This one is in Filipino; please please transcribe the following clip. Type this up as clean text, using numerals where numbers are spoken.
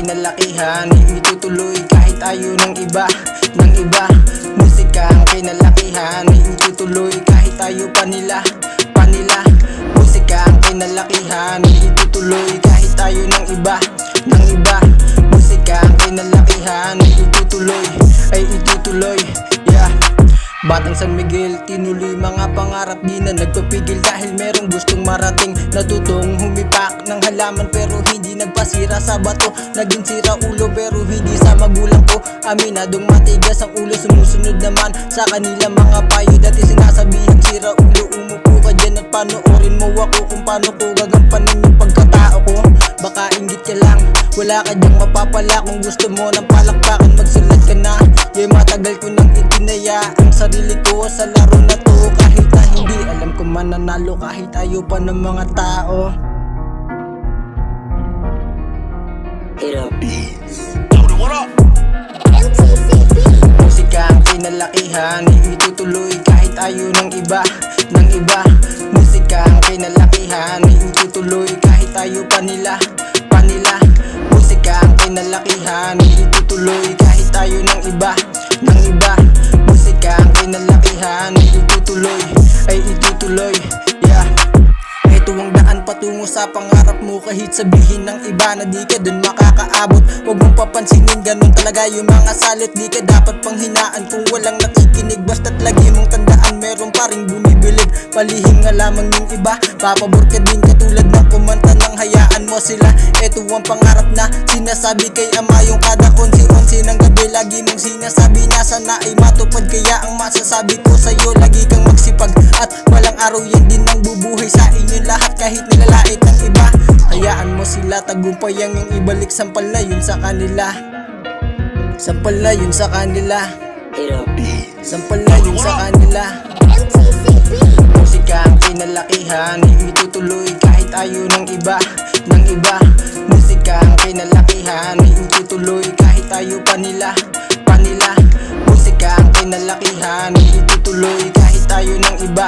kinalakihan, itutuloy kahit ayaw ng iba, Musika ang kinalakihan, itutuloy kahit ayaw pa nila, Musika ang kinalakihan, itutuloy kahit ayaw ng iba, Musika ang kinalakihan, itutuloy, yeah. Batang San Miguel, tinuloy mga pangarap, di na nagpapigil dahil merong gustong marating. Natutong humipak ng halaman pero hindi nagpasira sa bato. Naging sira ulo pero hindi sa magulang ko. Aminadong matigas ang ulo, sumusunod naman sa kanila mga payo. Dati sinasabihin sira ulo, umupo ka dyan at panoorin mo ako kung paano ko gagampanin yung pagkatao ko. Baka inggit ka lang, wala ka dyang mapapala. Kung gusto mo ng palakpakan, magsulat ka na. Matagal ko nang itinaya ang sarili ko sa laro na to. Kahit na hindi alam ko mananalo, kahit ayaw pa ng mga tao. Hit up beats. What up? Musika ang kinalakihan, itutuloy kahit ayaw ng iba, Musika ang kinalakihan, itutuloy kahit ayaw pa nila, Musika ang kinalakihan, itutuloy kahit ayaw ng iba, Musika ang kinalakihan, itutuloy, yeah. Ito ang daan patungo sa pangarap mo. Kahit sabihin ng iba na di ka dun makakaabot, huwag mong papansinin, ganun talaga yung mga salot. Di ka dapat panghinaan kung walang nakikinig. Basta't lagi mong tandaan, meron pa ring bumibilib. Palihim nga lamang yung iba, papabor ka din katulad ng kumanta ng hayaan mo sila. Ito ang pangarap na sinasabi kay ama, yung kada onsi-onsi ng gabi. Lagi mong sinasabi na sana ay matupad. Kaya ang masasabi ko sa'yo, lagi kang magsipag at walang araw yan din ang bubuhay sa inyo lahat. Kahit nilalait ng iba, hayaan mo sila, tagumpay ang yung ibalik. Sampal na yun sa kanila, sampal na yun sa kanila, Hit up beats. sampal na yun sa kanila. Musika ang kinalakihan, itutuloy kahit ayaw ng iba, Musika ang kinalakihan, itutuloy kahit ayaw pa nila, Musika ang kinalakihan, itutuloy kahit ayaw ng iba,